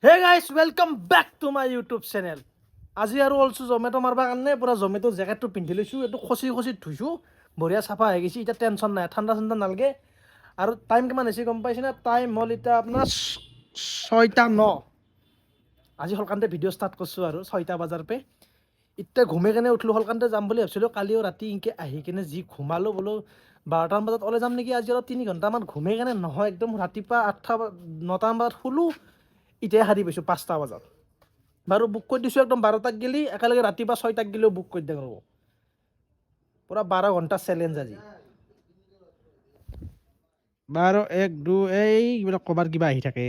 Hey guys welcome back to my YouTube channel. আজি আৰু also Zomato মাৰবা কাৰণে পুৰা জমেটো জেকেটটো পিন্ধি লৈছোঁ, এইটো খচি খচি ধুইছোঁ, বঢ়িয়া চাফা হৈ গৈছে। এতিয়া টেনশ্যন নাই, ঠাণ্ডা ঠাণ্ডা নালাগে। আৰু টাইম কিমান হৈছে গম পাইছে না? টাইম হ'ল এতিয়া আপোনাৰ 6:09। আজি সলকান্তে ভিডিঅ' ষ্টাৰ্ট কৰিছোঁ আৰু 6টা বজাৰ পে। এতিয়া ঘুমে কেনে উঠলোঁ, সলকান্তে যাম বুলি ভাবিছিলোঁ। কালিও ৰাতি ইনকে আহি কেনে যি ঘুমালোঁ, বোলো 12টামান বজাত ওলাই যাম নেকি। আজি অলপ 3 ঘণ্টামান ঘুমে কেনে নহয়, একদম ৰাতিপুৱা 9টামান বজাত শুলোঁ। এতিয়া সাৰি পাইছোঁ 5টা বজাত। বাৰু বুক কৰি দিছোঁ একদম 12টাক গেলি, একেলগে ৰাতিপুৱা 6টাক গেলিও বুক কৰি দিব ৰ'ব। পূৰা 12 ঘণ্টা চেলেঞ্জ আজি। 12, 1, 2 এইবিলাক ক'বাৰ কিবা আহি থাকে।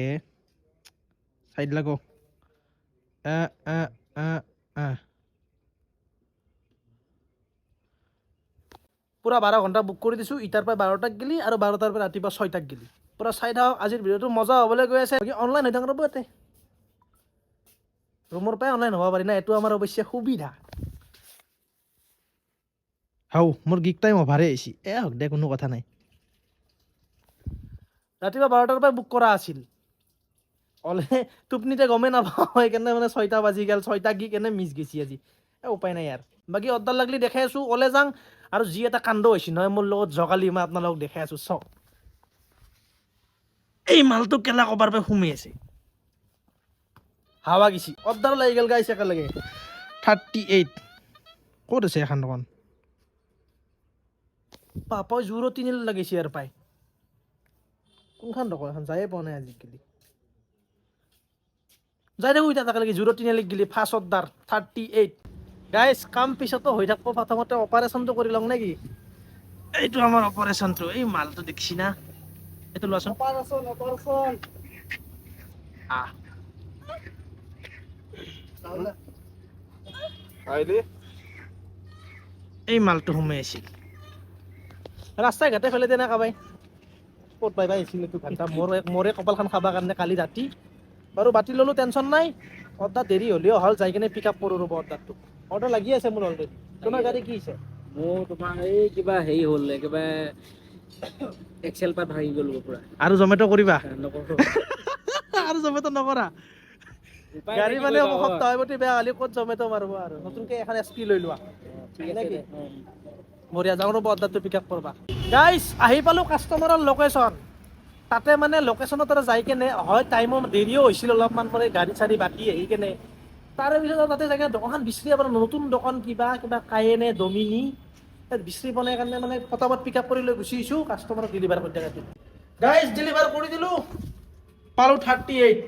চাইড লাগো। পূৰা 12 ঘণ্টা বুক কৰি দিছোঁ। ইটাৰ পৰা 12টাক গেলি আৰু 12টাৰ পৰা ৰাতিপুৱা 6টাক গেলি। পূৰা চাই থাকক, আজিৰ ভিডিঅ'টো মজা হ'বলৈ গৈ আছে। অনলাইন হৈ থাকক ৰ'ব ইয়াতে। ৰুমৰ পৰাই অনলাইন হ'ব পাৰি না, এইটো আমাৰ অৱশ্যে সুবিধা। মোৰ গিক টাইম অভাৰে আহিছে। হওক দে, কোনো কথা নাই। ৰাতিপুৱা 12টাৰ পৰাই বুক কৰা আছিল। ওলে টোপনিতে গমেই নাপাওঁ, সেইকাৰণে মানে 6টা বাজি গ'ল। 6টা গি কেনে মিছ গেছি আজি। উপায় নাই ইয়াৰ। বাকী অৰ্ডাৰ লাগলি দেখাই আছোঁ, ওলে যাং। আৰু যি এটা কাণ্ড হৈছে নহয় মোৰ লগত জগালি, মই আপোনালোকক দেখাই আছোঁ চাওক। এই মালটো কেলা কবাৰ পৰা সোমাই আছে, হাৱা গেছি। অৰ্ডাৰ লাগি গ'ল গাইছ একেলগে 38। ক'ত আছে এখন দোকান? পাপাই জোৰো তিনিআলি লাগিছে আৰু পাই। কোনখন দোকান এখন যায়ে পোৱা নাই আজিকালি। যাই থাকোঁ এতিয়া তাকে জোৰো তিনিআলিক গেলি। First order 38। গাইছ কাম পিছতো হৈ থাকিব, প্ৰথমতে অপাৰেশ্যনটো কৰি লওঁ নেকি? এইটো আমাৰ অপাৰেশ্যনটো। এই মালটো দেখছি না, এইটো লোৱাচোন। অপাৰেশ্যন এই মালটো সোমাই আছিল ৰাস্তাই ঘাটে ফেলে দেনা কাবাই। ক'ত পাই আহিছিল এইটো ঘণ্টা? মোৰে কপালখন খাবৰ কাৰণে কালি ৰাতি। বাৰু বাতি ল'লোঁ, টেনশ্যন নাই। অৰ্ডাৰ দেৰি হ'লেও হ'ল, যাই কিনে পিক আপ কৰোঁ ৰ'ব অৰ্ডাৰটো। অৰ্ডাৰ লাগি আছে মোৰ অলৰেডি। তোমাৰ গাড়ী কি হৈছে? মোৰ তোমাৰ এই কিবা হেৰি হ'ল, একেবাৰে এক্সেল পাত ভাঙি গ'ল পুৰা। আৰু জমেটো কৰিবা? নকৰোঁ। আৰু জমেটো নকৰা? উপায় নাই, গাড়ী কি মানে কৰিবা, সপ্তাহ প্ৰতি বেয়া হ'লে ক'ত জমেটো মাৰিব আৰু। নতুনকৈ এখন SP লৈ লোৱা। ঠিক আছে দে। বঢ়িয়া, যাওঁ ৰ'ব অৰ্ডাৰটো পিক আপ কৰবা। গাইছ আহি পালোঁ কাষ্টমাৰৰ লোকেশ্যন। তাতে মানে লোকেশ্যনত আৰু যাই কেনে হয় টাইমো দেৰিও হৈছিল অলপমান, মানে গাড়ী চাড়ী বাকী আহি কেনে। তাৰে পিছত তাতে যাই কিনে দোকানখন বিচাৰি আপোনাৰ নতুন দোকান কিবা কায়েনে ডমিনি বিচাৰি পোৱা নাই কাৰণে মানে ফটাফট পিক আপ কৰি লৈ গুচি আহিছোঁ। কাষ্টমাৰক ডেলিভাৰ কৰি দিয়াকৈ গাইজ ডেলিভাৰ কৰি দিলোঁ। পালোঁ 38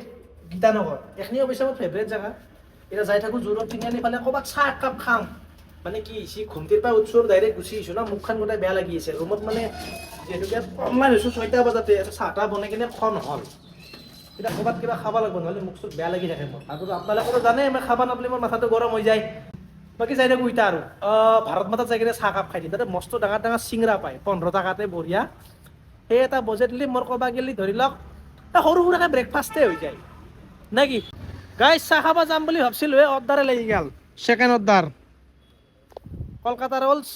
গীতানগৰ। এইখিনি অৱশ্যে মোৰ ফেভৰেট জেগা। এতিয়া যাই থাকোঁ জোৰত তিনিআলি ফালে, ক'ৰবাত চাহ একাপ খাম। মানে কি হৈছে, ঘুমটিৰ পৰা উঠছোঁ ডাইৰেক্ট গুচি আহিছোঁ না, মুখখন গোটেই বেয়া লাগি আছে। ৰুমত মানে যিহেতুকে অনলাইন হৈছোঁ 6টা বজাতে, চাহ তাহ বনাই কিনে খোৱা নহ'ল। এতিয়া ক'ৰবাত কিবা খাব লাগিব, নহ'লে মুখ চুখ বেয়া লাগি থাকে মোৰ। আৰু আপোনালোকেতো জানেই মই খাব নাপালে মোৰ মাথাটো গৰম হৈ যায়। বাকী যাই থাকোঁ এতিয়া আৰু ভাৰত মাতাত যাই কিনে চাহ কাপ খাই দিম। তাতে মস্ত ডাঙৰ ডাঙৰ চিংৰা পায় 15 টকাতে, বঢ়িয়া। সেই এটা বাজেট দিলে মোৰ ক'ৰবাত গেলি ধৰি লওক সৰু সুৰাকৈ ব্ৰেকফাষ্টেই হৈ যায় নে কি? গাইজ চাহ খাব যাম বুলি ভাবছিলোঁ, অৰ্ডাৰে লাগি গ'ল। Second order Kolkata Rawls,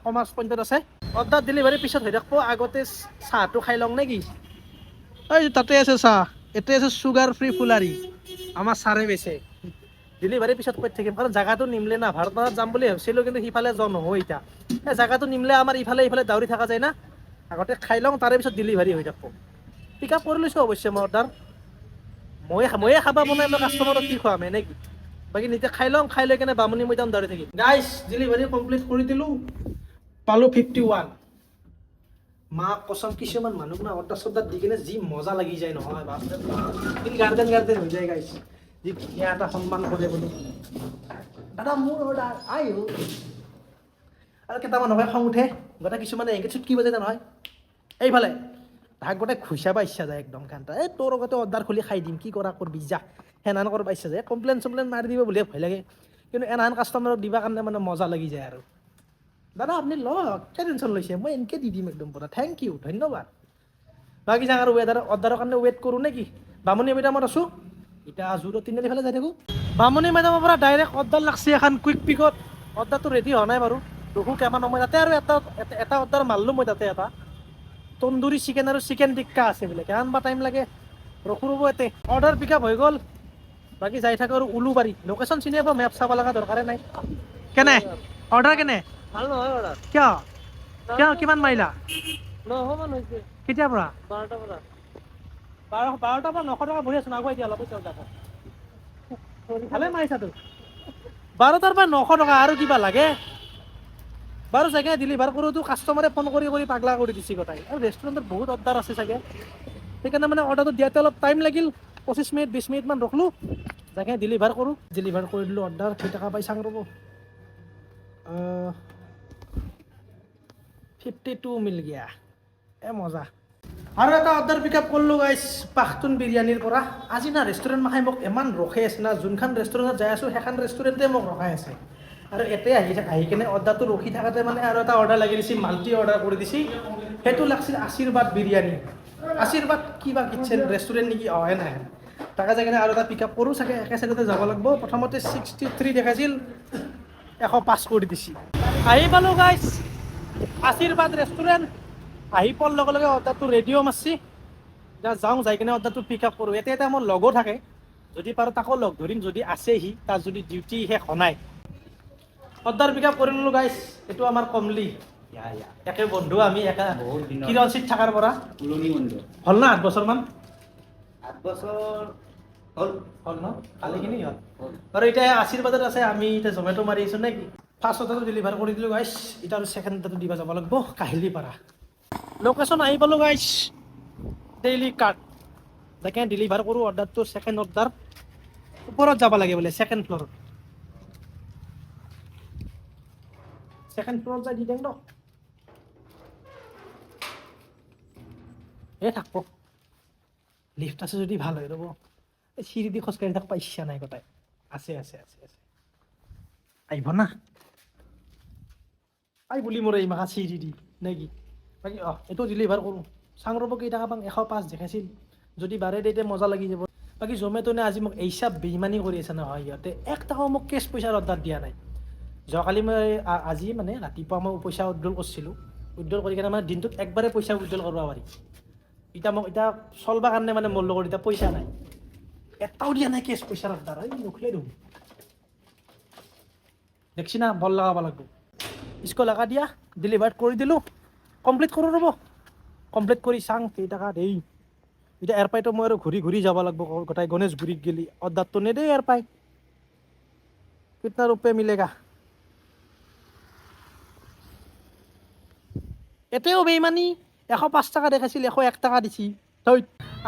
commerce পইণ্টত আছে। অৰ্ডাৰ ডেলিভাৰী পিছত হৈ থাকিব, আগতে চাহটো খাই লওঁ নেকি? এই তাতে আছে চাহ, এতে আছে চুগাৰ ফ্ৰী ফুলাৰী। আমাৰ ছাৰে বেচে। ডেলিভাৰী পিছত কৈ থাকিম, কাৰণ জেগাটো নিমিলে না। ভাৰত মাতাত যাম বুলি ভাবিছিলোঁ, কিন্তু সিফালে যোৱা নহয় এতিয়া। এই জেগাটো নিমিলে, আমাৰ ইফালে দাউৰি থকা যায় না। আগতে খাই লওঁ, তাৰে পিছত ডেলিভাৰী হৈ থাকিব। পিক আপ কৰি লৈছোঁ অৱশ্যে মই অৰ্ডাৰ। ময়ে খাব বনাই মই কাষ্টমাৰক কি খুৱাম নেকি? বাকী নিজে খাই লওঁ, খাই লৈ কেনে বামুণী মৈদাম দাউৰি থাকিম। গাইজ ডেলিভাৰী কমপ্লিট কৰি দিলোঁ, পালোঁ 51। মাক কচম, কিছুমান মানুহ না অৰ্ডাৰ চৰ্ডাৰ দি কিনে যি মজা লাগি যায় নহয়, গাৰ্ডেন হৈ যায় গাইজ। যি ধুনীয়া এটা সন্মান কৰে বুলি। দাদা মোৰ অৰ্ডাৰ আহিব। আৰু কেইটামান নহয় খং উঠে, গোটেই কিছুমানে এনেকৈ চুটকি বাজে নহয় এইফালে। তাক গোটেই ঘুচাব ইচ্ছা যায় একদম ঘণ্টা। এই তোৰ আগতে অৰ্ডাৰ খুলি খাই দিম, কি কৰা কৰবি যা। সেনান কৰিব ইচ্ছা যায়, কমপ্লেইন চমপ্লেইন মাৰি দিব বুলিয়ে ভয় লাগে। কিন্তু এনাহান কাষ্টমাৰক দিবৰ কাৰণে মানে মজা লাগি যায় আৰু। দাদা আপুনি লওক, কিয় টেনশ্যন লৈছে, মই এনেকৈ দি দিম একদম পুৰা। থেংক ইউ, ধন্যবাদ। বাকী যাওঁ আৰু অৰ্ডাৰৰ কাৰণে ৱেইট কৰোঁ নেকি? বামুণী মৈদামত আছোঁ এতিয়া, জোৰত তিনিআলি ফালে যাই থাকোঁ। বামুণী মৈদামৰ পৰা ডাইৰেক্ট অৰ্ডাৰ লাগছে এখন কুইক পিকত। অৰ্ডাৰটো ৰেডি হোৱা নাই বাৰু, ৰখোঁ কেইমান সময়। তাতে আৰু এটা অৰ্ডাৰ মাৰিলোঁ মই। তাতে এটা তন্দুৰী চিকেন আৰু চিকেন টিক্কা আছে বোলে, কিমান বা টাইম লাগে। ৰখোঁ ৰ'ব ইয়াতে। অৰ্ডাৰ পিক আপ হৈ গ'ল, বাকী যাই থাকো আৰু উলুবাৰী লোকেশ্যন চিনি পাব মেপ চাব লগা দৰকাৰে নাই কেনে অৰ্ডাৰ কেনে ভাল নহয় অৰ্ডাৰ কিয় কিয় কিমান মাৰিলা 900 মান হৈছে কেতিয়াৰ পৰা 12টাৰ পৰা 12টাৰ পৰা 900 টকা ভৰি আছো নাগৈ এতিয়া অলপ পইচা যাব ভালে মাৰিছাতো 12টাৰ পৰা 900 টকা আৰু কিবা লাগে বাৰু চাগে ডেলিভাৰ কৰোঁতো কাষ্টমাৰে ফোন কৰি কৰি পাগলা কৰি দিছে গোটাই আৰু ৰেষ্টুৰেণ্টত বহুত অৰ্ডাৰ আছে চাগে সেইকাৰণে মানে অৰ্ডাৰটো দিয়াতে অলপ টাইম লাগিল 25 মিনিট 20 মিনিটমান ৰখলোঁ যাকে ডেলিভাৰ কৰোঁ ডেলিভাৰ কৰি দিলোঁ অৰ্ডাৰ কেইটকা পাই চাং ৰ'ব 52 মিল গিয়া মজা আৰু এটা অৰ্ডাৰ পিক আপ কৰিলোঁ গাইছ পাখতুন বিৰিয়ানীৰ পৰা আজি না ৰেষ্টুৰেণ্ট মাখাই মোক ইমান ৰখাই আছে না যোনখন ৰেষ্টুৰেণ্টত যাই আছোঁ সেইখন ৰেষ্টুৰেণ্টে মোক ৰখাই আছে আৰু এতে আহি কিনে অৰ্ডাৰটো ৰখি থাকোঁতে মানে আৰু এটা অৰ্ডাৰ লাগি দিছে মাল্টি অৰ্ডাৰ কৰি দিছে সেইটো লাগছিল আশীৰ্বাদ বিৰিয়ানী আশীৰ্বাদ কিবা কিটচেন ৰেষ্টুৰেণ্ট নেকি অহে নাই তাকে যাই কিনে আৰু এটা পিক আপ কৰোঁ চাগে একে চাইডতে যাব লাগিব প্ৰথমতে 63 দেখাইছিল 105 কৰি দিছে আহি পালোঁ গাইছ আশীৰ্বাদ ৰেষ্টুৰেণ্ট আহি পোৱাৰ লগে লগে অৰ্ডাৰটো ৰেডিঅ' মাৰছি এতিয়া যাওঁ যাই কিনে অৰ্ডাৰটো পিক আপ কৰোঁ এতিয়া মোৰ লগো থাকে যদি পাৰোঁ তাকো লগ ধৰিম যদি আছেহি তাৰ যদি ডিউটি শেষ হোৱা নাই অৰ্ডাৰ পিক আপ কৰি ল'লোঁ গাইছ এইটো আমাৰ কমলি একে বন্ধু আমি একে কিৰণচিত থকাৰ পৰা হ'ল না 8 বছৰমান 8 বছৰ হ'ল ন কালিখিনি হ'ল আৰু এতিয়া আশীৰ্বাদত আছে আমি এতিয়া জমেট' মাৰি আছোঁ নে কি ফাৰ্ষ্ট অৰ্ডাৰটো ডেলিভাৰ কৰি দিলোঁ গাইছ এতিয়া আৰু ছেকেণ্ড অৰ্ডাৰটো দিব যাব লাগিব কাহিলীপাৰা লোকেশ্যন আহি পালোঁ গাইছ ডেইলি কাৰ্ড যাকে ডেলিভাৰ কৰোঁ অৰ্ডাৰটো ছেকেণ্ড অৰ্ডাৰ ওপৰত যাব লাগে বোলে ছেকেণ্ড ফ্ল'ৰত ছেকেণ্ড ফ্ল'ৰত যাই দি দিম ন থাকব লিফ্ট আছে যদি ভাল হৈ ৰ'ব এই চিৰি দি খোজকাঢ়ি থাকিব ইচ্ছা নাই গোটাই আছে আহিব না আই বুলি মোৰ এই মাখা চিৰি দি নে কি বাকী এইটো ডেলিভাৰ কৰোঁ চাং ৰ'ব কেইটকা পাম 105 দেখাইছিল যদি বাৰে তেতিয়া মজা লাগি যাব বাকী জমেট'নে আজি মোক এইচা বেইমানি কৰি আছে নহয় সিহঁতে 1 টকাও মোক কেছ পইচাৰ অৰ্ডাৰ দিয়া নাই যোৱাকালি মই আজি মানে ৰাতিপুৱা মই পইচা উইড্ৰল কৰিছিলোঁ উইড্ৰল কৰি কিনে মানে দিনটোত একবাৰে পইচা উইড্ৰল কৰিব পাৰি এতিয়া চলবা কাৰণে মানে মোৰ লগত এতিয়া পইচা নাই এটাও দিয়া নাই কেছ পইচাৰ অৰ্ডাৰ এই নখলে দিওঁ দেখছি না বল লগাব লাগিব স্কুল লগা দিয়া ডেলিভাৰ কৰি দিলোঁ কমপ্লিট কৰোঁ ৰ'ব কমপ্লিট কৰি চাং কেইটকা দেই এতিয়া এয়াৰ পাইতো মই আৰু ঘূৰি ঘূৰি যাব লাগিব গোটাই গণেশগুৰিত গেলি অৰ্ডাৰটো নেদেই এয়াৰ পাই কিতনা ৰুপে মিলেগা এতেও বেইমানি 105 টকা দেখাইছিল 101 টকা দিছি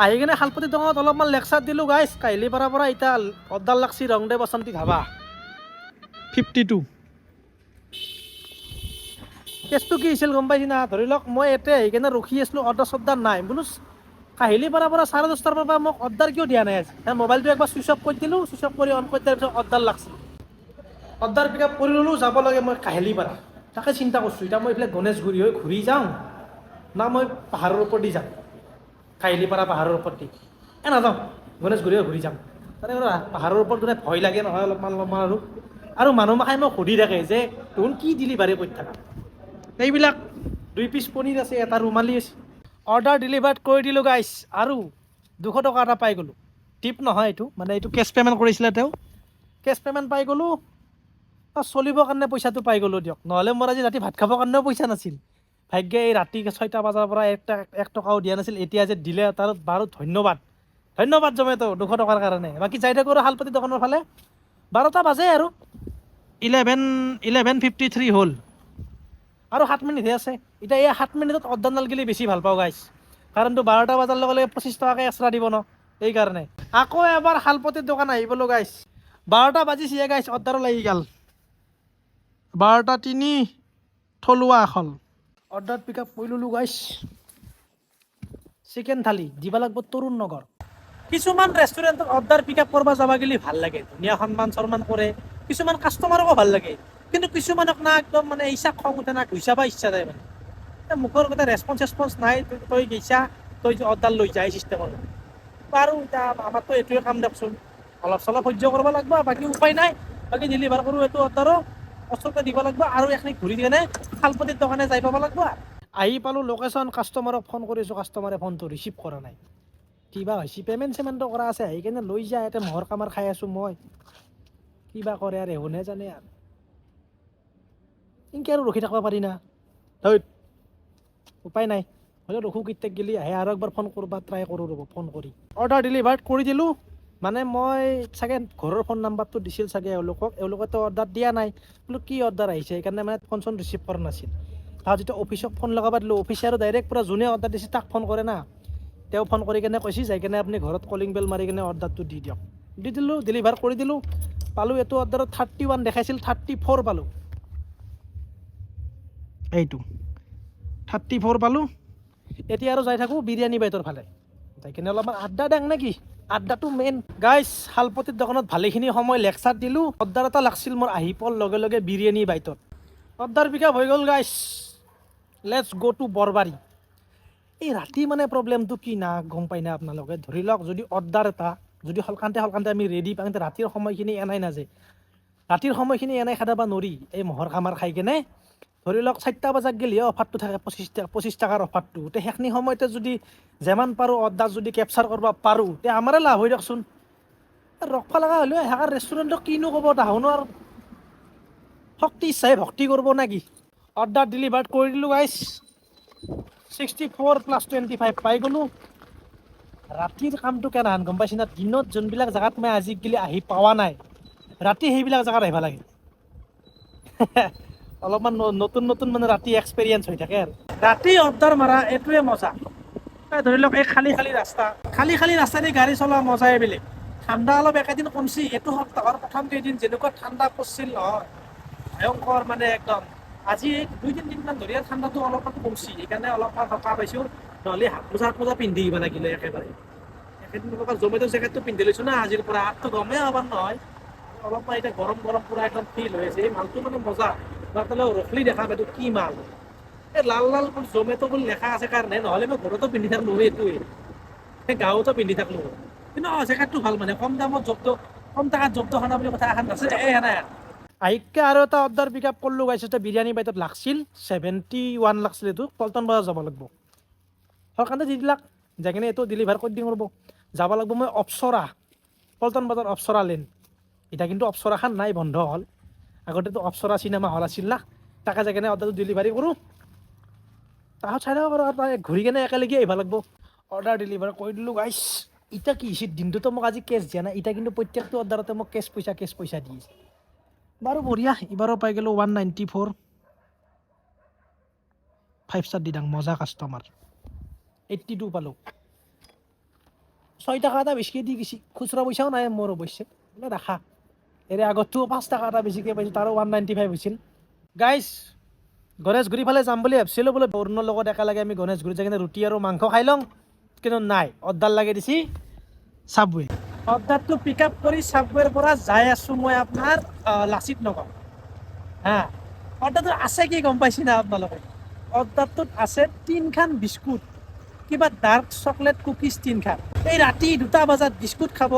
আহি কিনে শালপতি দোকানত অলপমান লেকচাৰ দিলোঁ গাইছ কাহিলীপাৰাৰ পৰা এতিয়া অৰ্ডাৰ লাগছি ৰংদে বসন্তী ধাবা 52 কেছটো কি হৈছিল গম পাইছি না ধৰি লওক মই ইয়াতে আহি কিনে ৰখি আছিলোঁ অৰ্ডাৰ নাই বোলো কাহিলীপাৰাৰ পৰা 10:30 পৰা মোক অৰ্ডাৰ কিয় দিয়া নাই আজি মোবাইলটো একবাৰ ছুইচ অফ কৰি দিলোঁ ছুইচ অফ কৰি অন কৰি দিয়াৰ পিছত অৰ্ডাৰ লাগছিল অৰ্ডাৰ পিক আপ কৰি ল'লোঁ যাব লাগে মই কাহিলীপাৰা তাকে চিন্তা কৰিছোঁ এতিয়া মই এইফালে গণেশগুৰি হৈ ঘূৰি যাওঁ না মই পাহাৰৰ ওপৰত দি যাম কাহিলীপাৰা পাহাৰৰ ওপৰত দি নাযাওঁ গণেশগুৰি হৈ ঘূৰি যাম তাতে পাহাৰৰ ওপৰত গ'লে ভয় লাগে নহয় অলপমান আৰু মানুহ মাখাই মোক সুধি থাকে যে তোৰ কি ডেলিভাৰী কৰি থাকা এইবিলাক 2 পিচ পনীৰ আছে এটা ৰুমালী আছে অৰ্ডাৰ ডেলিভাৰ কৰি দিলোঁ গাইছ আৰু 200 টকা এটা পাই গ'লোঁ টিপ নহয় এইটো মানে এইটো কেছ পে'মেণ্ট কৰিছিলে তেওঁ কেছ পে'মেণ্ট পাই গ'লোঁ চলিবৰ কাৰণে পইচাটো পাই গ'লোঁ দিয়ক নহ'লে মোৰ আজি ৰাতি ভাত খাবৰ কাৰণেও পইচা নাছিল ভাগ্যে এই ৰাতি 6টা বজাৰ পৰা 1 টকাও দিয়া নাছিল এতিয়া যে দিলে তাৰ বাৰু ধন্যবাদ জমেট' 200 টকাৰ কাৰণে বাকী যাই থাকোঁ আৰু শালপতি দোকানৰ ফালে 12টা বাজে আৰু 11:53 হ'ল আৰু 7 মিনিটহে আছে এতিয়া এই 7 মিনিটত অৰ্ডাৰ নালগিলে বেছি ভাল পাওঁ গাইছ কাৰণতো 12টা বজাৰ লগে লগে 25 টকাকৈ এক্সট্ৰা দিব ন সেইকাৰণে আকৌ এবাৰ শালপতিৰ দোকান আহিবলৈ গাইছ 12টা বাজিছে গাইছ অৰ্ডাৰো লাগি গ'ল 12:03 থলুৱা এখন অৰ্ডাৰ পিক আপ কৰি ল'লোঁ গাইছ চিকেন থালি দিব লাগিব তৰুণ নগৰ কিছুমান ৰেষ্টুৰেণ্টত অৰ্ডাৰ পিক আপ কৰিব যাব গ'লে ভাল লাগে ধুনীয়া সন্মান কৰে কিছুমান কাষ্টমাৰকো ভাল লাগে কিন্তু কিছুমানক না একদম মানে ইচ্ছা খং উঠে না ঘুইছা বা ইচ্ছা যায় মানে মুখৰ কথা ৰেছপন্স নাই তই গৈছা তই অৰ্ডাৰ লৈ যায় চিষ্টেমত বাৰু এতিয়া আমাৰতো এইটোৱে কাম দিয়কচোন অলপ চলপ সহ্য কৰিব লাগিব বাকী উপায় নাই বাকী ডেলিভাৰ কৰোঁ এইটো অৰ্ডাৰো কষ্টকে দিব লাগিব আৰু এইখিনি ঘূৰি কিনে শালপতিৰ দোকানে যাই পাব লাগিব আহি পালোঁ লোকেশ্যন কাষ্টমাৰক ফোন কৰিছোঁ কাষ্টমাৰে ফোনটো ৰিচিভ কৰা নাই কিবা হৈছে পে'মেণ্ট চেমেণ্টটো কৰা আছে আহি কেনে লৈ যায় ইয়াতে মহৰ কামাৰ খাই আছোঁ মই কিবা কৰে আৰু এহোনে জানে আৰু ইনকে আৰু ৰখি থাকিব পাৰি না ধৈত উপায় নাই হ'লেও ৰখো কেতিয়াক গেলি আহে আৰু একবাৰ ফোন কৰবা ট্ৰাই কৰোঁ ৰ'ব ফোন কৰি অৰ্ডাৰ ডেলিভাৰ্ড কৰি দিলোঁ মানে মই চাগে ঘৰৰ ফোন নাম্বাৰটো দিছিল চাগে এওঁলোকেতো অৰ্ডাৰ দিয়া নাই বোলো কি অৰ্ডাৰ আহিছে সেইকাৰণে মানে ফোন চোন ৰিচিভ কৰা নাছিল তাৰ যেতিয়া অফিচক ফোন লগাব দিলোঁ অফিচে আৰু ডাইৰেক্ট পূৰা যোনে অৰ্ডাৰ দিছে তাক ফোন কৰে না তেওঁ ফোন কৰি কেনে কৈছে যাই কেনে আপুনি ঘৰত কলিং বেল মাৰি কেনে অৰ্ডাৰটো দি দিয়ক দি দিলোঁ ডেলিভাৰ কৰি দিলোঁ পালোঁ এইটো অৰ্ডাৰত 31 দেখাইছিল 34 পালোঁ এইটো 34 পালোঁ এতিয়া আৰু যাই থাকোঁ বিৰিয়ানী বাইটৰ ফালে যাই কিনে অলপমান আড্ডা দাং নেকি আড্ডাটো মেইন গাইজ শালপতিৰ দোকানত ভালেখিনি সময় লেকচাৰ দিলোঁ অৰ্ডাৰ এটা লাগছিল মোৰ আহি পোৱাৰ লগে লগে বিৰিয়ানী বাইটত অৰ্ডাৰ পিক আপ হৈ গ'ল গাইজ লেটছ গ' টু বৰবাৰী এই ৰাতি মানে প্ৰব্লেমটো কি না গম পাই না আপোনালোকে ধৰি লওক যদি অৰ্ডাৰ এটা যদি সলকান্তে আমি ৰেডি পাওঁ ৰাতিৰ সময়খিনি এনাই নাযায় ৰাতিৰ সময়খিনি এনাই খাদাবা নৰি এই মহৰ খামাৰ খাই কেনে ধৰি লওক 4টা বজাত গেলিহে অফাৰটো থাকে 25 টকাৰ অফাৰটো তে সেইখিনি সময়তে যদি যিমান পাৰোঁ অৰ্ডাৰ যদি কেপচাৰ কৰিব পাৰোঁ তে আমাৰে লাভ হৈ দিয়কচোন ৰখবা লগা হ'লেও এহাকাৰ ৰেষ্টুৰেণ্টক কিনো ক'ব তাহোনো আৰু শক্তি ইচ্ছাই ভক্তি কৰিব নেকি অৰ্ডাৰ ডেলিভাৰ্ড কৰি দিলোঁ গাইছ 64 + 25 পাই গ'লোঁ ৰাতিৰ কামটো কেনেহান গম পাইছে না দিনত যোনবিলাক জেগাত মই আজিকালি আহি পোৱা নাই ৰাতি সেইবিলাক জেগাত আহিব লাগে অলপমান নতুন নতুন মানে ৰাতি এক্সপেৰিয়েঞ্চ হৈ থাকে আৰু ৰাতি অৰ্ডাৰ মাৰা এইটোৱে মজা ধৰি লওক এই খালী ৰাস্তা দি গাড়ী চলোৱা মজাই বেলেগ ঠাণ্ডা অলপ একেদিন কমছি এইটো সপ্তাহৰ প্ৰথম কেইদিন যেনেকুৱা ঠাণ্ডা পৰিছিল নহয় ভয়ংকৰ মানে একদম আজি 2-3 দিনমান ধৰি ঠাণ্ডাটো অলপমান কমছি সেইকাৰণে অলপমান সকাহ পাইছোঁ নহ'লে হাত মোজা পিন্ধি আহিব লাগিলে একেবাৰে একেদিন জমেট' জেকেটটো পিন্ধি লৈছোঁ না আজিৰ পৰা হাতটো গমেই হ'ব নহয় অলপমান এতিয়া গৰম পূৰা একদম ফিল হৈ আছে এই মালটো মানে মজা তালৈ ৰখলি দেখা পাইছোঁ কি মাল এই লাল জমেট' বুলি লেখা আছে কাৰণে নহ'লে মই ঘৰতো পিন্ধি থাকলোঁ এইটোৱে সেই গাঁৱতো পিন্ধি থাকলোঁ কিন্তু জেকেটটো ভাল মানে কম টাকাত জব্দ খানা বুলি কথা এখন আছে সেনে আহিকে আৰু এটা অৰ্ডাৰ পিক আপ কৰিলোঁ গাইছোঁ এটা বিৰিয়ানী বাইটত লাগছিল 71 লাগছিল এইটো পল্টন বজাৰ যাব লাগিব সৰকাৰণে দি দিলাক যাই কিনে এইটো ডেলিভাৰ কৰি দিম ৰ'ব যাব লাগিব মই অপ্সৰা পল্টন বজাৰ অপ্সৰা লেন এতিয়া কিন্তু অপ্সৰাখন নাই বন্ধ হ'ল আগতেতো অপ্সৰা চিনেমা হল আছিল না তাকে যাই কিনে অৰ্ডাৰটো ডেলিভাৰী কৰোঁ তাহাঁত চাই থাকক আৰু ঘূৰি কেনে একেলগে আহিব লাগিব অৰ্ডাৰ ডেলিভাৰ কৰি দিলোঁ গাইছ এতিয়া কি হৈছে দিনটোতো মোক আজি কেছ দিয়া নাই এতিয়া কিন্তু প্ৰত্যেকটো অৰ্ডাৰতে মোক কেছ পইচা দি আছে বাৰু বঢ়িয়া এইবাৰো পাই গ'লোঁ 194 5 ষ্টাৰ দি দাং মজা কাষ্টমাৰ 82 পালোঁ 6 টকা এটা বেছিকৈ দি গৈছে খুচুৰা পইচাও নাই মোৰ অৱশ্যে বোলে ৰাখা এৰে আগততো 5 টকা এটা বেছিকৈ পাইছোঁ তাৰো 195 হৈছিল গাইজ গণেশগুৰি ফালে যাম বুলি ভাবিছিলোঁ বোলে বৰুণৰ লগত একেলগে আমি গণেশগুৰিত যাই কিনে ৰুটি আৰু মাংস খাই লওঁ কিন্তু নাই অৰ্ডাৰ লাগে দিছি চাবৱে অৰ্ডাৰটো পিক আপ কৰি চাবৱেৰ পৰা যাই আছোঁ মই আপোনাৰ লাচিত নগৰ হা অৰ্ডাৰটো আছে কি গম পাইছে না আপোনালোকে অৰ্ডাৰটোত আছে 3খান বিস্কুট কিবা ডাৰ্ক চকলেট কুকিজ 3খান এই ৰাতি 2টা বজাত বিস্কুট খাব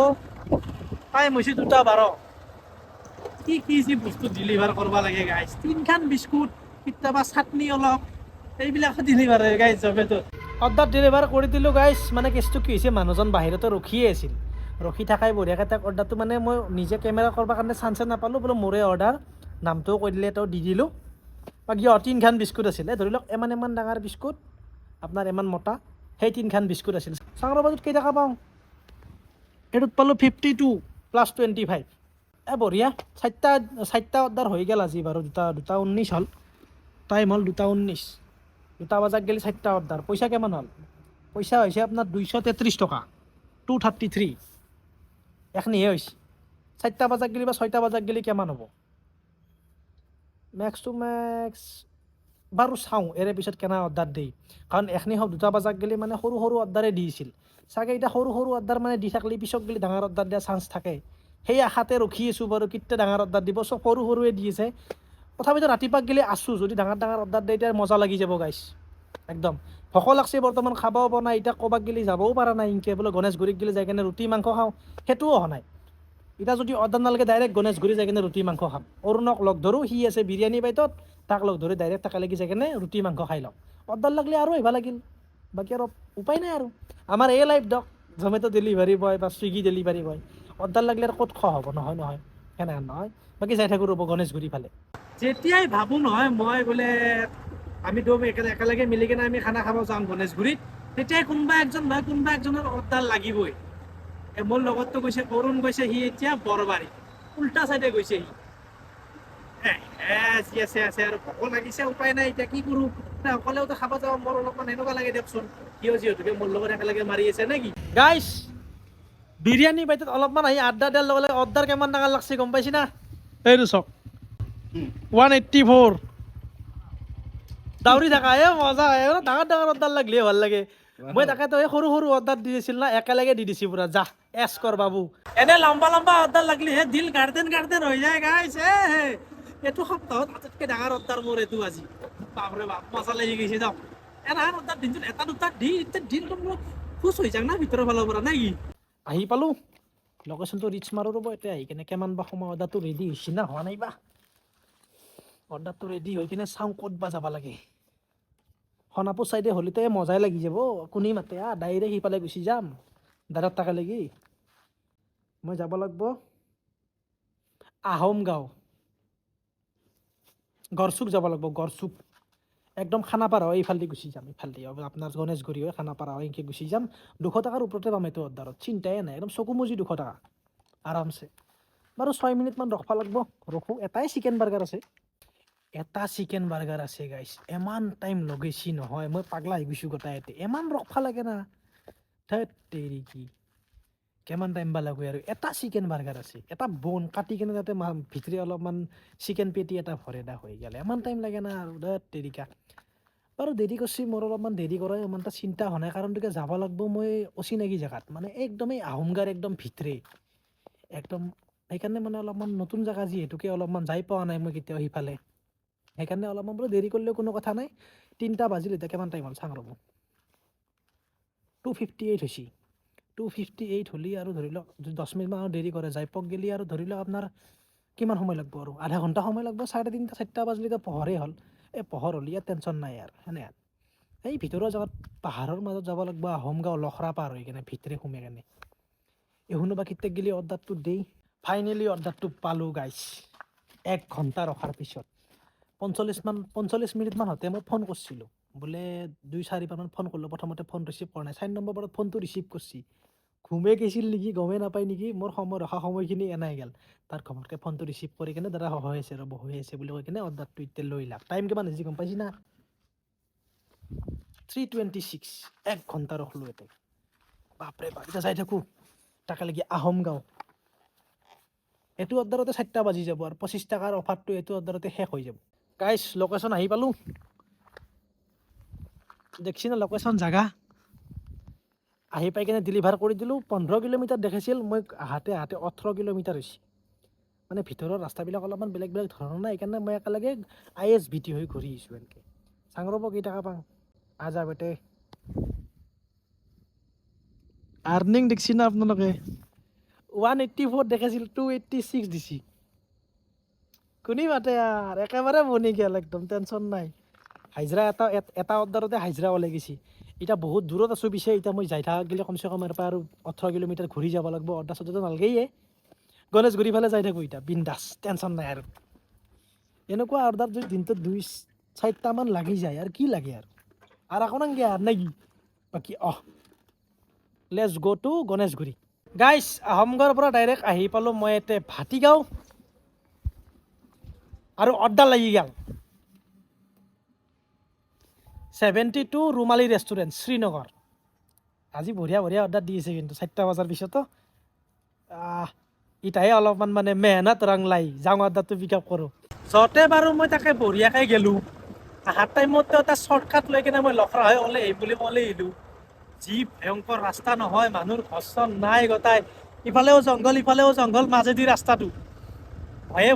টাইম হৈছে 2:12 কি যি বস্তু ডেলিভাৰ কৰিব লাগে গাইজ 3খান বিস্কুট কেতিয়াবা চাটনি অলপ এইবিলাক ডেলিভাৰ হয় গাইজ জমেট'ত অৰ্ডাৰ ডেলিভাৰ কৰি দিলোঁ গাইজ মানে কেছটো কি হৈছে মানুহজন বাহিৰতে ৰখিয়ে আছিল ৰখি থাকাই বঢ়িয়াকৈ তাক অৰ্ডাৰটো মানে মই নিজে কেমেৰা কৰিবৰ কাৰণে চান্সে নাপালোঁ বোলো মোৰে অৰ্ডাৰ নামটোও কৈ দিলে তেওঁ দি দিলোঁ বাকী 3খান বিস্কুট আছিলে ধৰি লওক ইমান ডাঙৰ বিস্কুট আপোনাৰ ইমান মোটা সেই 3খান বিস্কুট আছিল চাওঁ ৰ'বাটোত কেই টকা পাওঁ এইটোত পালোঁ 52 + 25 বঢ়িয়া 4টা অৰ্ডাৰ হৈ গ'ল আজি বাৰু 2:19 হ'ল টাইম হ'ল 2:19 2টা বজাত গ'লে 4টা অৰ্ডাৰ পইচা কিমান হ'ল পইচা হৈছে আপোনাৰ 233 টকা 233 এখনিহে হৈছে 4টা বজাত গ'লে বা 6টা বজাত গ'লে কিমান হ'ব মেক্স টু মেক্স বাৰু চাওঁ এৰে পিছত কেনে অৰ্ডাৰ দিয়ে কাৰণ এখনি হওক 2টা বজাত গ'লে মানে সৰু অৰ্ডাৰে দিছিল চাগে এতিয়া সৰু অৰ্ডাৰ মানে দি থাকিলে পিছত গ'লে ডাঙৰ অৰ্ডাৰ দিয়া চান্স থাকে সেই আশাতে ৰখি আছোঁ বাৰু কেতিয়া ডাঙৰ অৰ্ডাৰ দিব চব সৰুৱে দি আছে তথাপিতো ৰাতিপুৱা গ'লে আছোঁ যদি ডাঙৰ অৰ্ডাৰ দিয়ে এতিয়া মজা লাগি যাব গাইছ একদম ভোক লাগছে বৰ্তমান খাবও পৰা নাই এতিয়া ক'ৰবাত গ'লে যাবও পৰা নাই ইনকে বোলে গণেশগুৰিত গ'লে যাই কিনে ৰুটি মাংস খাওঁ সেইটোও হোৱা নাই এতিয়া যদি অৰ্ডাৰ নালাগে ডাইৰেক্ট গণেশগুৰি যাই কিনে ৰুটি মাংস খাম অৰুণক লগ ধৰোঁ সি আছে বিৰিয়ানী বাইটত তাক লগ ধৰি ডাইৰেক্ট একেলগে যাই কিনে ৰুটি মাংস খাই লওঁ অৰ্ডাৰ লাগিলে আৰু আহিব লাগিল বাকী আৰু উপায় নাই আৰু আমাৰ এই লাইফ দক জমেট' ডেলিভাৰী বয় বা ছুইগি ডেলিভাৰী বয় অৰ্ডাৰ লাগিলে আৰু ক'ত খোৱা হ'ব নহয় নহয় সেনেহেন নহয় বাকী যাই থাকোঁ ৰ'ব গণেশগুৰি ফালে যেতিয়াই ভাবোঁ নহয় মই বোলে আমি দুয়ো একেলগে মিলি কিনে আমি খানা খাব যাম গণেশগুৰিত তেতিয়াই কোনোবা একজনৰ অৰ্ডাৰ লাগিবই মোৰ লগততো গৈছে অৰুণ গৈছে সি এতিয়া বৰবাৰী উল্টা চাইডে গৈছে সি আছে আৰু ভোক লাগিছে উপায় নাই এতিয়া কি কৰোঁ অকলেওতো খাব যাওঁ মোৰ অলপমান এনেকুৱা লাগে দিয়কচোন কিয় যিহেতুকে মোৰ লগত একেলগে মাৰি আছে নেকি গাইছ বিৰিয়ানী বাইটত অলপমান আহি আড্ডা দিয়াৰ লগে লগে অৰ্ডাৰ কিমান টকা লাগছে গম পাইছি না এইটো চাওক 184 দাউৰি থাকা মজা ডাঙৰ অৰ্ডাৰ লাগিলে ভাল লাগে মই তাকেতো এই সৰু অৰ্ডাৰ দি দিছিল না একেলগে দি দিছি পুৰা যা এছ কৰ বাবু এনে লম্বা অৰ্ডাৰ লাগিলে হে দিল গাৰ্ডেন হৈ যায় গাইছ এইটো সপ্তাহত আটাইতকৈ ডাঙৰ অৰ্ডাৰ মোৰ এইটো আজি বাপৰে বাপ মজা লাগি গৈছে যাওক এটা অৰ্ডাৰ দিনচোন এটা দুটা দিনটো মোৰ খুচ হৈ যাক না ভিতৰৰ ফালৰ পৰা নে কি আহি পালোঁ লোকেশ্যনটো ৰিচ মাৰোঁ ৰ'ব এতিয়া আহি কিনে কিমান বা সময় অৰ্ডাৰটো ৰেডি হৈছে না হোৱা নাই বা অৰ্ডাৰটো ৰেডি হৈ কিনে চাওঁ ক'ত বা যাব লাগে সোণাপুৰ চাইডে হ'লেতো মজাই লাগি যাব কোনে মাতে ডাইৰেক্ট সিফালে গুচি যাম দাদাৰ টাকা লাগি মই যাব লাগিব আহোম গাঁও গড়চুক যাব লাগিব গড়চুক একদম খানাপাৰা হয় এইফালেদি গুচি যাম এইফালেদি আপোনাৰ গণেশগুৰি হয় খানাপাৰা হয় এনেকৈ গুচি যাম 200 টকাৰ ওপৰতে পাম এইটো অৰ্ডাৰত চিন্তাই নাই একদম চকু মুজি 200 টকা আৰামছে বাৰু 6 মিনিটমান ৰখিব লাগিব ৰখোঁ এটাই চিকেন বাৰ্গাৰ আছে এটা চিকেন বাৰ্গাৰ আছে গাইছ ইমান টাইম লগাইছি নহয় মই পাগলা হৈ গৈছোঁ গোটাইতে ইমান ৰখিব লাগে না ধেত তেৰি কি কিমান টাইম বা লাগে আৰু এটা চিকেন বাৰ্গাৰ আছে এটা বন কাটি কিনে তাতে ভিতৰে অলপমান চিকেন পেটি এটা ভৰে দা হৈ গ'লে ইমান টাইম লাগে না আৰু ধেত তেৰিকা বাৰু দেৰি কৰিছে মোৰ অলপমান দেৰি কৰা ইমান এটা চিন্তা হোৱা নাই কাৰণ তোকে যাব লাগিব মই অচিনাকি জেগাত মানে একদমেই আহোমগাৰ একদম ভিতৰে একদম সেইকাৰণে মানে অলপমান নতুন জেগা যিহেতুকে অলপমান যাই পোৱা নাই মই কেতিয়াও সিফালে সেইকাৰণে অলপমান বোলো দেৰি কৰিলেও কোনো কথা নাই 3টা বাজিল এতিয়া কিমান টাইম হ'ল চাওঁ ৰ'ব 2:58 হৈছে 2:58 হ'লে আৰু ধৰি লওক 10 মিনিটমান আৰু দেৰি কৰে যাই পক গেলি আৰু ধৰি লওক আপোনাৰ কিমান সময় লাগিব আৰু আধা ঘণ্টা সময় লাগিব 3:30 4টা বাজিলে এতিয়া পোহৰেই হ'ল এই পোহৰ হ'লে ইয়াত টেনশ্যন নাই আৰু সেনে এই ভিতৰৰ জেগাত পাহাৰৰ মাজত যাব লাগিব আহোম গাঁও লখৰা পাৰ হৈ কিনে ভিতৰে সোমাই কিনে এহুনো বা কেতিয়া গেলি অৰ্ডাৰটো দেই ফাইনেলি অৰ্ডাৰটো পালোঁ গাইছ 1 ঘণ্টা ৰখাৰ পিছত 45 মিনিটমান হওঁতে মই ফোন কৰিছিলোঁ বোলে 2-4 বাৰমান ফোন কৰিলোঁ প্ৰথমতে ফোন ৰিচিভ কৰা নাই 4 নম্বৰ বাৰত ফোনটো ৰিচিভ কৰিছে ঘুমে গৈছিল নেকি গমেই নাপায় নেকি মোৰ সময় ৰখা সময়খিনি এনাই গ'ল তাৰ ঘপককৈ ফোনটো ৰিচিভ কৰি কিনে দাদা হৈ আছে ৰ'ব হৈ আছে বুলি কৈ কিনে অৰ্ডাৰটো এতিয়া লৈ লাভ টাইম কিমান হৈছে গম পাইছি না 3:26 1 ঘণ্টা ৰখলোঁ ইয়াতে বাপৰে বাপ এতিয়া চাই থাকোঁ তাকে লাগি আহোম গাঁও এইটো অৰ্ডাৰতে 4টা বাজি যাব আৰু 25 টকাৰ অফাৰটো এইটো অৰ্ডাৰতে শেষ হৈ যাব গাইছ লোকেশ্যন আহি পালোঁ দেখছি না লোকেশ্যন জাগা আহি পাই কিনে ডেলিভাৰ কৰি দিলোঁ 15 কিলোমিটাৰ দেখাইছিল মই আহাতে 18 কিলোমিটাৰ হৈছে মানে ভিতৰৰ ৰাস্তাবিলাক অলপমান বেলেগ ধৰণৰ নাই সেইকাৰণে মই একেলগে ISBT হৈ ঘূৰি আহিছোঁ এনেকৈ চাং ৰ'ব কেই টকা পাওঁ আজা বেটে আৰ্নিং দেখছি না আপোনালোকে 184 দেখাইছিল 286 দিছি কোনে মাতে আৰু একেবাৰে বনি গ'ল একদম টেনশ্যন নাই হাজিৰা এটা অৰ্ডাৰতে হাজিৰা ওলাই গৈছে এতিয়া বহুত দূৰত আছোঁ পিছে এতিয়া মই যাই থাকা গ'লে কমচে কম ইয়াৰ পৰা আৰু 18 কিলোমিটাৰ ঘূৰি যাব লাগিব অৰ্ডাৰ চৰ্ডাৰটো নালগেয়ে গণেশগুৰি ফালে যাই থাকোঁ এতিয়া বিন্দাছ টেনশ্যন নাই আৰু এনেকুৱা অৰ্ডাৰ যদি দিনটোত 2-4টামান লাগি যায় আৰু কি লাগে আৰু আকৌ নাংগে আৰু নে কি বাকী লেটছ গ' টু গণেশগুৰি গাইছ আহোমগাঁৱৰ পৰা ডাইৰেক্ট আহি পালোঁ মই ইয়াতে ভাটিগাঁও আৰু অৰ্ডাৰ লাগি গ'ল 72 ৰুমালী ৰেষ্টুৰেণ্ট শ্ৰীনগৰ আজি বঢ়িয়া অৰ্ডাৰ দি আছে কিন্তু 4টা বজাৰ পিছতো ইটাহে অলপমান মানে মেহনত ৰং লাই যাওঁ অৰ্ডাৰটো পিক আপ কৰোঁ য'তে বাৰু মই তাকে বঢ়িয়াকৈ গ'লোঁ আহাৰ টাইমতে এটা শ্বৰ্টকাট লৈ কিনে মই লখৰা হৈ ওলাই আহিম বুলি ওলাই আহিলোঁ যি ভয়ংকৰ ৰাস্তা নহয় মানুহৰ ঘৰ নাই গোটাই ইফালেও জংঘল মাজেদি ৰাস্তাটো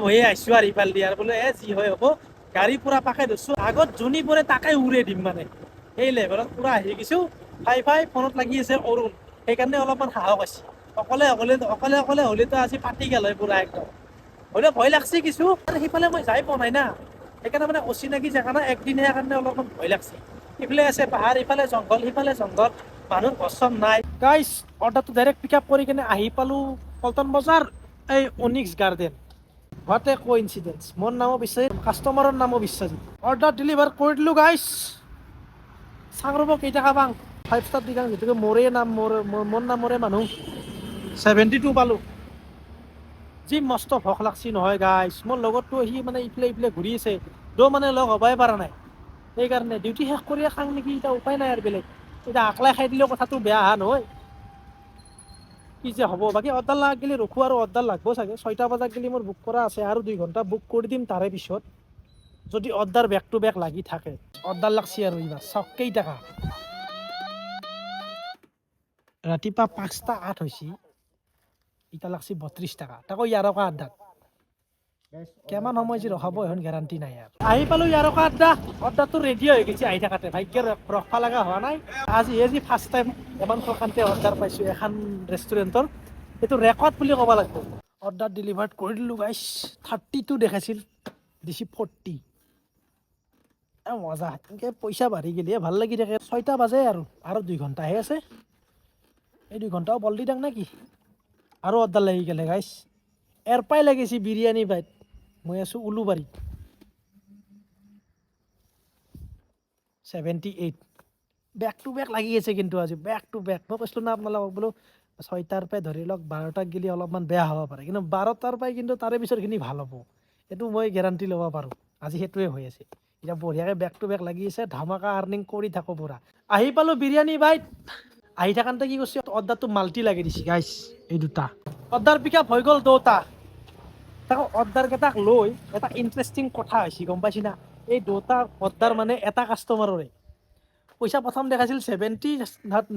ভয়ে আহিছোঁ আৰু ইফালে দি আৰু বোলে যি হয় হ'ব গাড়ী পুৰা পাকে ধৰছোঁ আগত যোনী পৰে তাকে উৰে দিম মানে সেই লেভেলত পুৰা আহি গৈছোঁ ফাই ফোনত লাগি আছে অৰুণ সেইকাৰণে অলপমান সাহস আছে অকলে হ'লেতো আজি পাতি গ'ল হয় পুৰা একদম হ'লেও ভয় লাগছে কিছু আৰু সিফালে মই যাই পোৱা নাই না সেইকাৰণে মানে অচিনাকি জেগা না একদিনহে কাৰণে অলপমান ভয় লাগছে ইফালে আছে পাহাৰ ইফালে জংঘল সিফালে জংঘল মানুহৰ পচন্দ নাই গাইছ। অৰ্ডাৰটো ডাইৰেক্ট পিক আপ কৰি কিনে আহি পালোঁ পল্টন বজাৰ, এই অনিক্স গাৰ্ডেন। হোৱাট এ কোইনচিডেন্স, মোৰ নামো বিশ্বাজিত, কাষ্টমাৰৰ নামো বিশ্বাজিত। অৰ্ডাৰ ডেলিভাৰ কৰি দিলোঁ গাইছ। চাং ৰ'ব কেইটকা পাং, 5 ষ্টাৰ দি কাৰণ যিহেতুকে মোৰে নাম, মোৰ নামৰে মানুহ। 72 পালোঁ। যি মস্ত ভোক লাগছি নহয় গাইছ। মোৰ লগতটো সি মানে ইফালে ঘূৰি আছে, মানে লগ হ'বই পৰা নাই। সেইকাৰণে ডিউটি শেষ কৰিয়ে খাং নেকি, এতিয়া উপায় নাই আৰু বেলেগ। এতিয়া আকলাই খাই দিলেও কথাটো বেয়া নহয়, কি যে হ'ব। বাকী অৰ্ডাৰ লাগাক গেলি ৰখোঁ, আৰু অৰ্ডাৰ লাগব চাগে। 6টা বজাত গেলি মোৰ বুক কৰা আছে, আৰু 2 ঘণ্টা বুক কৰি দিম। তাৰে পিছত যদি অৰ্ডাৰ বেক টু বেক লাগি থাকে, অৰ্ডাৰ লাগছি আৰু এইবাৰ চাওক কেইটকা। ৰাতিপুৱা 5:08 হৈছে, এতিয়া লাগছি 32 টকা। তাকো 11 আড্ডাত। কিমান সময় যে ৰখাব এখন গেৰাণ্টি নাই আৰু। আহি পালোঁ 11 আড্ডা। অৰ্ডাৰটো ৰেডি হৈ গৈছে আহি থাকাতে, ভাগ্যৰ ৰখবা লগা হোৱা নাই। আজি ফাৰ্ষ্ট টাইম এমান প্ৰকাণ্টে অৰ্ডাৰ পাইছোঁ এখন ৰেষ্টুৰেণ্টৰ, এইটো ৰেকৰ্ড বুলি ক'ব লাগিব। অৰ্ডাৰ ডেলিভাৰ্ড কৰি দিলোঁ গাইছ। 32 দেখাইছিল, দিছে 40। মজা, এনেকৈ পইচা বাঢ়ি গেলিহে ভাল লাগি থাকে। 6টা বাজে আৰু 2 ঘণ্টাহে আছে। এই 2 ঘণ্টাও বল দি থাক নে কি? আৰু অৰ্ডাৰ লাগি গ'লে গাইছ। এৰপাই লাগিছে বিৰিয়ানী বাইত, মই আছোঁ উলুবাৰীত। 78 বেক টু বেক লাগি আছে কিন্তু আজি, বেক টু বেক। মই কৈছিলোঁ না আপোনালোকক বোলো 6টাৰ পৰাই ধৰি লওক 12টাক গেলি অলপমান বেয়া হ'ব পাৰে, কিন্তু 12টাৰ পৰাই কিন্তু তাৰে পিছৰখিনি ভাল হ'ব, এইটো মই গেৰাণ্টি ল'ব পাৰোঁ। আজি সেইটোৱে হৈ আছে। এতিয়া বঢ়িয়াকৈ বেক টু বেক লাগি আছে, ধামাকা আৰ্নিং কৰি থাকোঁ পুৰা। আহি পালোঁ বিৰিয়ানী বাইত। আহি থাকোঁতে কি কৰিছে, অৰ্ডাৰটো মাল্টি লাগি দিছে গাইছ। এই দুটা অৰ্ডাৰ পিক আপ হৈ গ'ল, 2টা। তাকো অৰ্ডাৰকেইটাক লৈ এটা ইণ্টাৰেষ্টিং কথা হৈছে, গম পাইছি না? এই 2টা অৰ্ডাৰ মানে এটা কাষ্টমাৰৰে। পইচা প্ৰথম দেখাইছিল 70,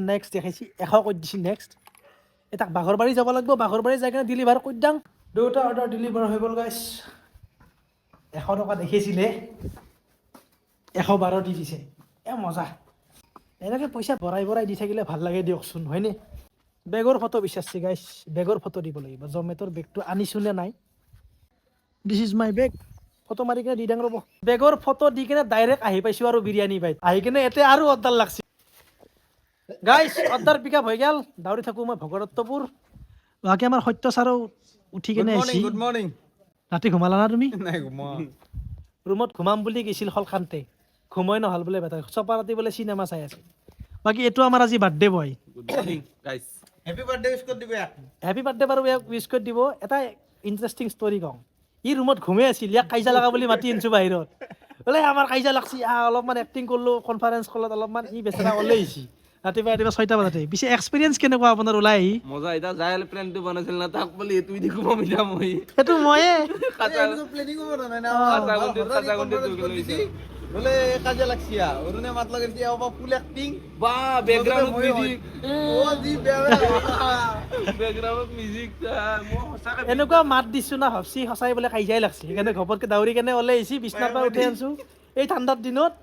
নেক্সট দেখাইছিল 100 কৰি দিছিল নেক্সট। এটাক বাঘৰবাৰী যাব লাগিব, বাঘৰবাৰী যাই কিনে ডেলিভাৰ কৰি দাং। 2টা অৰ্ডাৰ ডেলিভাৰ হৈ গ'ল গাইছ। 100 টকা দেখিছিলে, 112 দি দিছে। মজা। এনেকৈ পইচা ভৰাই দি থাকিলে ভাল লাগে দিয়কচোন, হয়নে? বেগৰ ফটো বিচাৰিছে গাইছ, বেগৰ ফটো দিব লাগিব। জমেট'ৰ বেগটো আনিছোঁ নে নাই। This is my bag. Photo মাৰি কিনে দি দাং ৰ'ব। বেগৰ ফটো দি কিনে ডাইৰেক্ট আহি পাইছোঁ আৰু বিৰিয়ানী বাইত। আহি কিনে এতিয়া আৰু অৰ্ডাৰ লাগছে গাইছ। অৰ্ডাৰ পিক আপ হৈ গ'ল। দাউৰি থাকোঁ মই ভগদত্তপুৰ। বাকী আমাৰ সত্য ছাৰো উঠি কিনে আহিছে। Good morning. ৰাতি ঘুমালা না তুমি? নাই ঘুমোৱা। ৰুমত ঘুমাম বুলি গৈছিল সলখান্তে, ঘুমাই নহ'ল বোলে বেটাৰ। চপা ৰাতি বোলে চিনেমা চাই আছে। বাকী এইটো আমাৰ আজি birthday boy. Good morning guys. Happy birthday wish কৰি দিবা। হেপী বাৰ্থডে বাৰু উইচ কৰি দিব। এটা ইণ্টাৰেষ্টিং ষ্টৰি কওঁ। ই ৰুমত ঘুমাই আছিল, ইয়াক কাজিয়া লগা বুলি মাতি আনিছোঁ বাহিৰত। বোলে আমাৰ কাজিয়া লাগছি, অলপমান এক্টিং কৰিলোঁ কনফাৰেঞ্চ কলত অলপমান। ই বেচেৰা ওলাই আহিছে ৰাতিপুৱা 6টা বজাতে। পিছে এক্সপিৰিয়েঞ্চ কেনেকুৱা আপোনাৰ ওলাই আহি? মজা। এতিয়া যাই প্লেনটো বনাইছিল না, তাক বুলি তুই দি ঘুমাম এতিয়া মই। সেইটো ময়ে প্লেনিং কৰা নাই না। বোলে কাজিয়া লাগছি অৰুণে মাত লগাইছি অবা ফুল এক্টিং বা বেকগ্ৰাউণ্ড মিউজিক, ও জি বেকগ্ৰাউণ্ড মিউজিক। মই সঁচাকে এনেকুৱা মাত দিছোঁ না, ভাবছি সঁচাই বোলে কাজিয়াই লাগছি। সেইকাৰণে ঘপৰকে দাউৰি কেনে ওলাই আহিছি, বিছনাৰ পৰা উঠাই আনছোঁ এই ঠাণ্ডাৰ দিনত।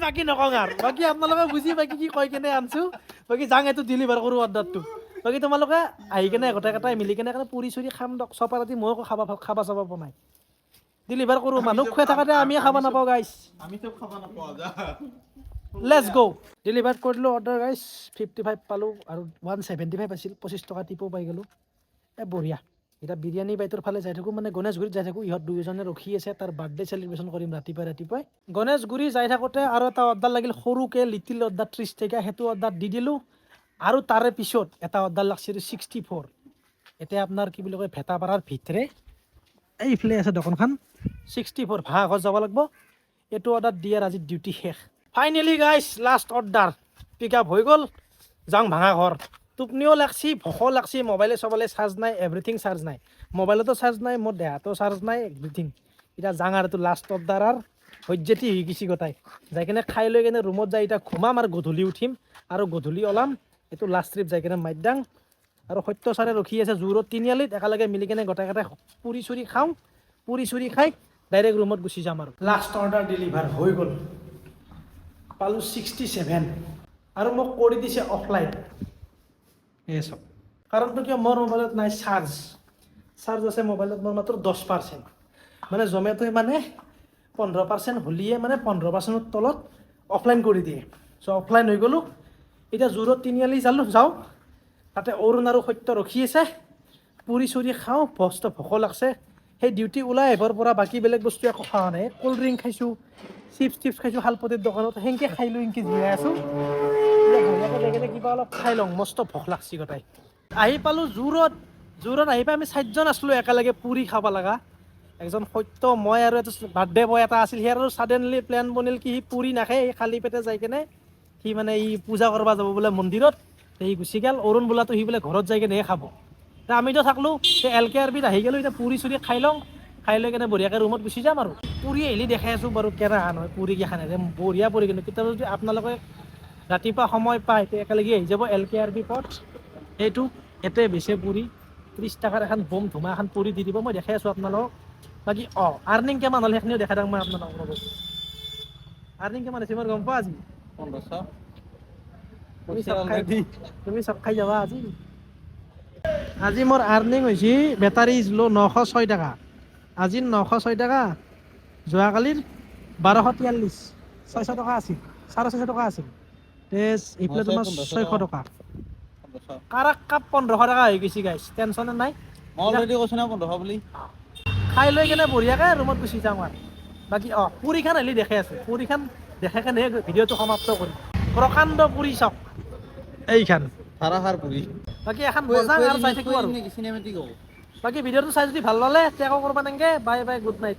বাকী নকওঁ আৰু, বাকী আপোনালোকে বুজি বাকী কি কৈ কেনে আনছোঁ। বাকী যাং এইটো ডেলিভাৰ কৰোঁ অৰ্ডাৰটো। বাকী তোমালোকে আহি কেনে গোটেইকেইটাই মিলি কেনে পুৰি চুৰি খাম দক। চপা ৰাতি ময়ো খাবা চাবা বনাই ডেলিভাৰ কৰোঁ। মানুহ খুৱাই থাকোঁতে আমিয়ে খাব নাপাওঁ গাইছ। আমি চব খাব নাপাওঁ যা। লেটছ গ'। ডেলিভাৰ কৰিলোঁ অৰ্ডাৰ গাইছ। 55 পালোঁ আৰু 175 আছিল। 25 টকা টিপো পাই গ'লোঁ। বঢ়িয়া। এতিয়া বিৰিয়ানী বাইতৰ ফালে যাই থাকোঁ, মানে গণেশগুৰিত যাই থাকোঁ। ইহঁত দুয়োজনে ৰখি আছে, তাৰ বাৰ্থডে চেলিব্ৰেশ্যন কৰিম ৰাতিপুৱাই। গণেশগুৰি যাই থাকোঁতে আৰু এটা অৰ্ডাৰ লাগিল সৰুকৈ, লিটিল অৰ্ডাৰ 30 টকা। সেইটো অৰ্ডাৰ দি দিলোঁ। আৰু তাৰে পিছত এটা অৰ্ডাৰ লাগছিল 64। এতিয়া আপোনাৰ কি বুলি কয়, ভেটাপাৰাৰ ভিতৰে এইফালে আছে দোকানখন। 64 ভাড়াঘৰ যাব লাগিব। এইটো অৰ্ডাৰ দিয়াৰ আজি ডিউটি শেষ। ফাইনেলি গাইছ লাষ্ট অৰ্ডাৰ পিক আপ হৈ গ'ল। যাওঁ ভাঙাঘৰ। টোপনিও লাগছি, ভোকো লাগছি। মোবাইলে চাৰ্জ নাই, এভৰিথিং চাৰ্জ নাই। মোবাইলতো চাৰ্জ নাই, মোৰ দেহাতো চাৰ্জ নাই, এভৰিথিং। এতিয়া যাওঁ আৰু এইটো লাষ্ট অৰ্ডাৰ আৰু সজ্জেতি হৈ গৈছে গোটাই। যাই কিনে খাই লৈ কিনে ৰুমত যাই এতিয়া ঘুমাম আৰু গধূলি উঠিম আৰু গধূলি ওলাম। এইটো লাষ্ট ট্ৰিপ যাই কিনে মাইত দাং। আৰু সত্য ছাৰে ৰখি আছে জোৰত তিনিআলিত। একেলগে মিলি কিনে গোটেইকেইটাই পুৰি চুৰি খাওঁ। পুৰি চুৰি খাই ডাইৰেক্ট ৰুমত গুচি যাম আৰু। লাষ্ট অৰ্ডাৰ ডেলিভাৰ হৈ গ'ল। পালোঁ 67 আৰু মোক কৰি দিছে অফলাইন। চাওক কাৰণটো কিয়, মোৰ মোবাইলত নাই চাৰ্জ আছে মোবাইলত মোৰ মাত্ৰ 10%। মানে জমেট'ই মানে 15% হ'লিয়ে, মানে 15%ৰ তলত অফলাইন কৰি দিয়ে। চ' অফলাইন হৈ গ'লোঁ এতিয়া জোৰত তিনিআলি যাওঁ তাতে অৰুণ আৰু সত্য ৰখি আছে পুৰি চুৰি খাওঁ মস্ত ভোক লাগছে সেই ডিউটি ওলাই আহিবৰ পৰা বাকী বেলেগ বস্তু একো খোৱা নাই ক'ল্ড ড্ৰিংক খাইছোঁ চিপছ খাইছোঁ শালপতিৰ দোকানত সেনেকৈ খাই লৈ এনেকৈ জীয়াই আছোঁ এতিয়া ঘৰলৈকে যাই কিনে কিবা অলপ খাই লওঁ মস্ত ভোক লাগছি গোটাই আহি পালোঁ জোৰত আহি পাই আমি 4জন আছিলোঁ একেলগে পুৰি খাব লগা এজন সত্য মই আৰু এটা বাৰ্থডে বয় এটা আছিল সি আৰু ছাডেনলি প্লেন বনিল কি সি পুৰি নাখায় সি খালী পেটে যাই কিনে সি মানে ই পূজা কৰিব যাব বোলে মন্দিৰত সি গুচি গ'ল অৰুণ বোলাটো সি বোলে ঘৰত যাই কিনে খাব আমিতো থাকলোঁ সেই LKRBত আহি গ'লোঁ এতিয়া পুৰি চুৰি খাই লওঁ খাই লৈ কিনে বঢ়িয়াকৈ ৰুমত গুচি যাম আৰু পুৰি আহিলে দেখাই আছোঁ বাৰু কেনেকুৱা নহয় পুৰি কেইখানে বঢ়িয়া পুৰি কিন্তু কেতিয়াবা যদি আপোনালোকে ৰাতিপুৱা সময় পায় তে একেলগে আহি যাব LKRB পথ সেইটো ইয়াতে বেচে পুৰি 30 টকাৰ এখন বম ধুমা এখন পুৰি দি দিব মই দেখাই আছোঁ আপোনালোকক বাকী আৰ্নিং কিমান হ'ল সেইখিনিও দেখাই দিওঁ মই আপোনালোকক আৰ্নিং কিমান আছে মই গম পোৱা আজি 1500 তুমি চব খাই যাবা আজি মোৰ আৰ্নিং হৈছে বেটাৰী লো 906 টকা আজি 906 টকা যোৱাকালিৰ 1243 600 টকা আছিল 650 টকা আছিল এইফালে তোমাৰ 600 টকা কাৰাক কাপ 1500 টকা হৈ গৈছে গাইছ টেনশ্যনে নাই মই অলৰেডি কৈছো না 1500 বুলি খাই লৈ কেনে বঢ়িয়াকৈ ৰুমত গুচি যাওঁ আৰু বাকী পুৰিখান আহিলে দেখাই আছোঁ পুৰিখান দেখাই কেনে ভিডিঅ'টো সমাপ্ত কৰিম প্ৰকাণ্ড পুৰি চাওক এইখান ধাৰাসাৰ পুৰি বাকী এখন বজাৰ আৰু চাই থাকিব আৰু চিনেমেটিক হ'ব বাকী ভিডিঅ'টো চাই যদি ভাল পালে টেগো কৰিব নেকি বাই বাই গুড নাইট